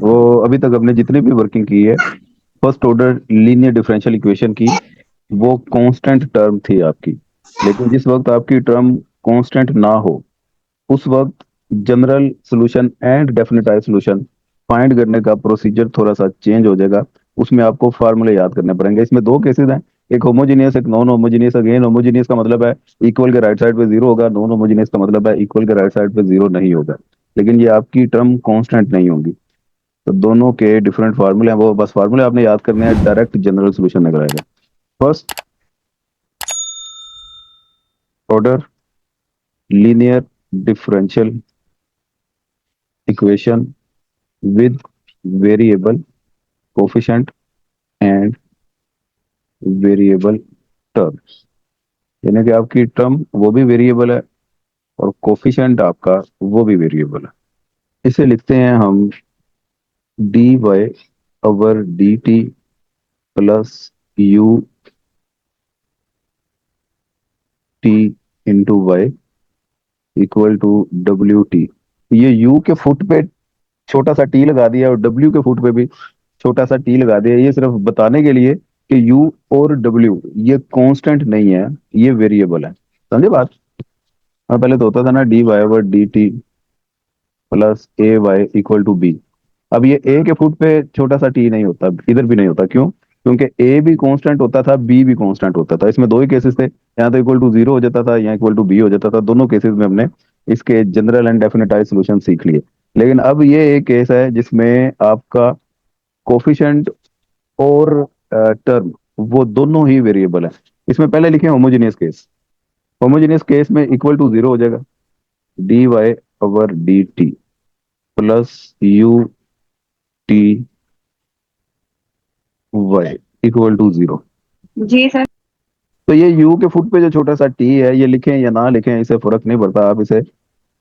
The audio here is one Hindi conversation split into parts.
वो अभी तक हमने जितनी भी वर्किंग की है first order linear differential equation की, वो कांस्टेंट टर्म थी आपकी। लेकिन जिस वक्त आपकी टर्म कांस्टेंट ना हो, उस वक्त general solution and definitive solution find करने का प्रोसीजर थोड़ा सा चेंज हो जाएगा। उसमें आपको फार्मूले याद करने पड़ेंगे। इसमें दो केसेस हैं, एक होमोजीनियस, एक नॉन होमोजीनियस। अगेन होमोजीनियस का मतलब है इक्वल के राइट साइड पे जीरो होगा, नॉन होमोजीनियस का मतलब है इक्वल के राइट साइड पे जीरो नहीं होगा। लेकिन ये आपकी टर्म कांस्टेंट नहीं होगी। तो दोनों के डिफरेंट फार्मूले हैं, वो बस फार्मूले आपने याद करने हैं, डायरेक्ट जनरल सॉल्यूशन निकल आएगा। First order linear differential equation with variable coefficient and variable terms, यानी कि आपकी टर्म वो भी वेरिएबल है और कोफिशिएंट आपका वो भी वेरिएबल है। इसे लिखते हैं हम d y over d t plus u t into y equal to डब्ल्यू टी। ये यू के फुट पे छोटा सा टी लगा दिया और डब्ल्यू के फुट पे भी छोटा सा टी लगा दिया, ये सिर्फ बताने के लिए कि यू और डब्ल्यू ये कांस्टेंट नहीं है, ये वेरिएबल है। समझे बात? और पहले तो होता था ना d y over d t plus a y equal to b. अब ये ए के फुट पे छोटा सा टी नहीं होता, इधर भी नहीं होता। क्यों? क्योंकि ए भी कांस्टेंट होता था, बी भी कांस्टेंट होता था। इसमें दो ही केसेस थे, यहाँ तो इक्वल टू जीरो हो जाता था, यहाँ इक्वल टू बी हो जाता था। दोनों केसेस में हमने इसके जनरल एंड डेफिनेटाइव सॉल्यूशन सीख लिए। लेकिन अब ये एक केस है जिसमें आपका कोफिशिएंट और टर्म वो दोनों ही वेरिएबल है। इसमें पहले लिखे होमोजेनियस केस। होमोजेनियस केस में इक्वल टू जीरो हो जाएगा, d y over d t plus u t y equal to zero. जी सर। तो ये u के फुट पे जो छोटा सा t है, ये लिखें या ना लिखें इससे फर्क नहीं पड़ता। आप इसे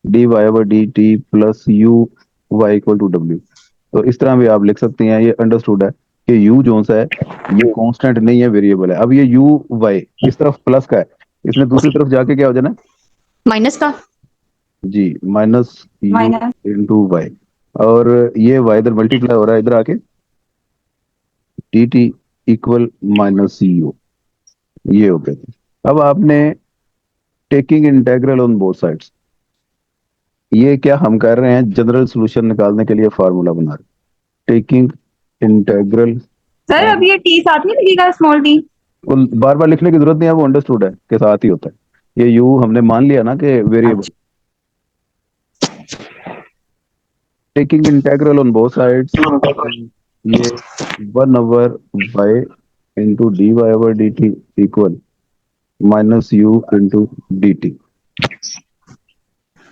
d y over d t plus u y equal to डब्ल्यू, तो इस तरह भी आप लिख सकते हैं। ये अंडरस्टूड है कि u जो सा है ये कांस्टेंट नहीं है, वेरिएबल है। अब ये u y इस तरफ प्लस का है, इसने दूसरी तरफ जाके क्या हो जाना है? माइनस का। जी, minus u minus. Into y. और ये y इधर मल्टीप्लाई हो रहा है, इधर आके D t equal minus you, ये हो गया। अब आपने taking integral on both sides, ये क्या हम कर रहे हैं, जनरल सॉल्यूशन निकालने के लिए फार्मूला बना रहे। टेकिंग इंटेग्रल सर अब ऑन, ये टी साथ नहीं लिखेगा, स्मॉल टी? वो बार बार लिखने की जरूरत नहीं है, वो अंडरस्टूड है के साथ ही होता है। ये यू हमने मान लिया ना कि वेरिएबल। अच्छा। Taking integral on both sides, ये one over by into d y over d t equal minus u into d t.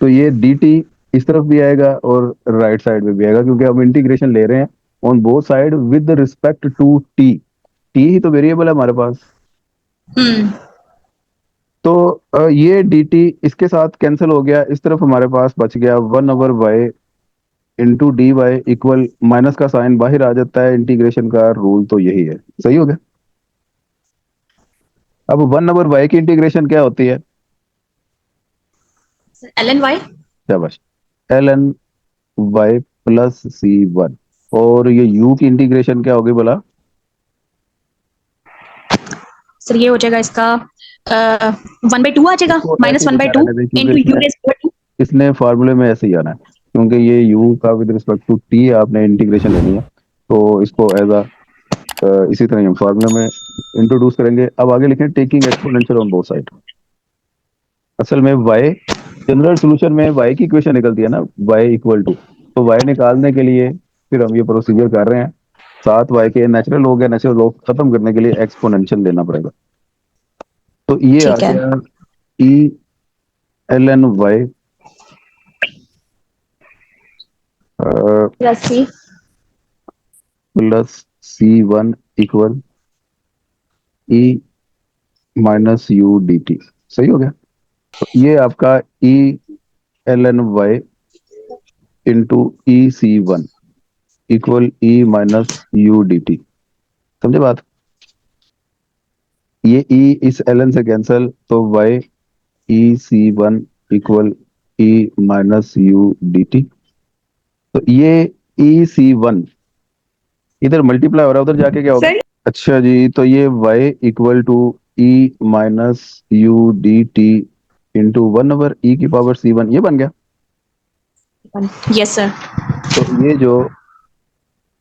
तो ये डी टी इस तरफ भी आएगा और राइट साइड में भी आएगा, क्योंकि हम इंटीग्रेशन ले रहे हैं on both side with respect to t. T ही तो वेरिएबल है हमारे पास। हम्म। तो ये डी टी इसके साथ कैंसिल हो गया, इस तरफ हमारे पास बच गया one over y into d y equal, minus का साइन बाहर आ जाता है, इंटीग्रेशन का रूल तो यही है। सही हो गया? अब वन ओवर वाई की इंटीग्रेशन क्या होती है? L n y. शाबाश, l n y plus c one. और ये यू की इंटीग्रेशन क्या होगी बोला? सर ये हो जाएगा इसका 1/2 आ जाएगा, इसको ऐसे माइनस ही वन बाई लिखा टू रहने दें, क्योंकि इंटू यू इसने रेज टू। इसने फार्मूले में ऐसे ही आना है, क्योंकि ये u का विद रिस्पेक्ट टू t आपने इंटीग्रेशन लेनी है। तो इसको एज अ इसी तरह ही हम फार्मूले में इंट्रोड्यूस करेंगे। अब आगे लिखें taking exponential on both side. असल में y जनरल सॉल्यूशन में y की इक्वेशन निकलती है ना, y इक्वल टू, तो y निकालने के लिए फिर हम ये प्रोसीजर कर रहे हैं। सात y के नेचुरल हो गया, नेचुरल लॉग खत्म करने के लिए एक्सपोनेंशियल लेना पड़ेगा। तो ये आ ठीक है। गया e ln y plus c. Plus c one equal e minus u d t. सही हो गया? तो ये आपका e l n y into e c one equal e minus u d t. समझे बात? ये ई इस एल एन से कैंसिल, तो y e c one equal e minus u d t. तो ये EC1 इधर मल्टीप्लाई हो रहा है, उधर जाके क्या होगा? सर अच्छा जी, तो ये y equal to e minus u d t into 1/e⁻c1 ये बन गया। Yes sir. तो ये जो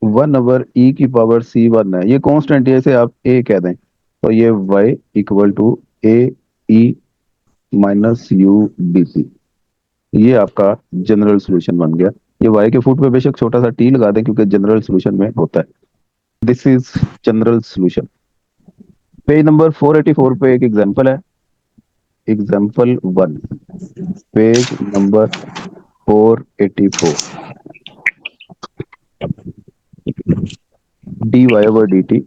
1/e⁻c1 है ये कांस्टेंट है, इसे आप a कह दें। तो ये y equal to a e minus u d t, ये आपका जनरल सॉल्यूशन बन गया। ये y के फुट पे बेशक छोटा सा t लगा दें क्योंकि जनरल सॉल्यूशन में होता है। This is general solution. Page number 484 पे एक एग्जांपल है, example 1, page number 484। dy over dt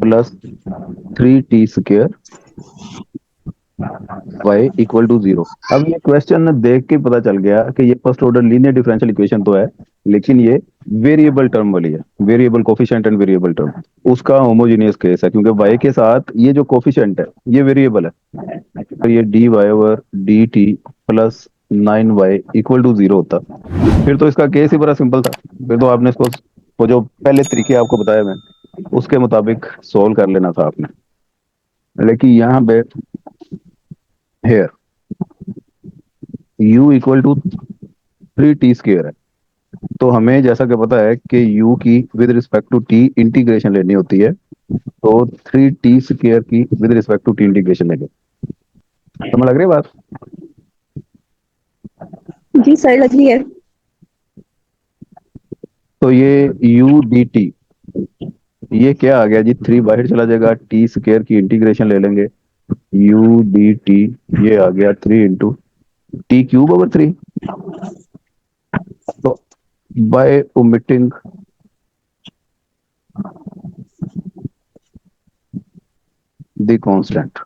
plus 3t square y equal to 0। अब ये क्वेश्चन देख के पता चल गया कि ये first order linear differential equation तो है, लेकिन ये वेरिएबल टर्म वाली है, variable coefficient and variable term. उसका होमोजेनियस केस है क्योंकि y के साथ ये जो कोफिशिएंट है ये वेरिएबल है। तो ये dy over dt plus 9y equal to 0 होता, फिर तो इसका केस ही बड़ा सिंपल था। फिर तो आपने इसको, वो जो पहले तरीके आपको बताया मैं, उसके मुताबिक सोल्व कर लेना था आपने। लेकिन यहाँ पे here u equal to 3t square है, तो हमें जैसा कि पता है कि u की with respect to t integration लेनी होती है, तो 3t स्क्वायर की with respect to t integration लेंगे। समझ लग रही है बात? जी सर लग रही है। तो ये u dt ये क्या आ गया जी, 3 बाहर चला जाएगा, t स्क्वायर की इंटीग्रेशन ले लेंगे, u dt ये आ गया 3 इंटू टी क्यूब ओवर 3। तो बाय ओमिटिंग द कांस्टेंट,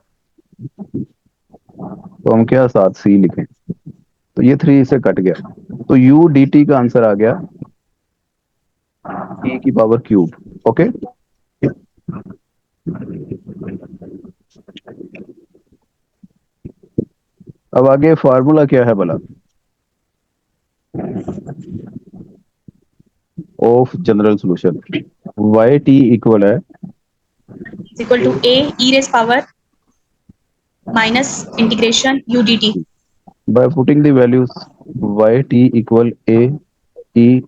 तो हम क्या साथ सी लिखें, तो ये 3 से कट गया, तो u dt का आंसर आ गया t की पावर क्यूब। ओके, अब आगे फार्मूला क्या है भला of general solution? Y t equal है equal to a e raise power minus integration u d t. By putting the values y t equal a e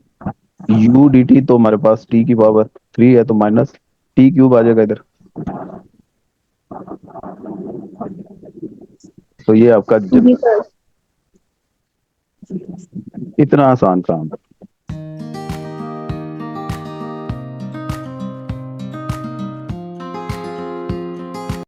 u d t, तो हमारे पास टी की पावर 3 है तो माइनस टी क्यूब आ जाएगा इधर। तो ये आपका जी सर। इतना आसान काम है।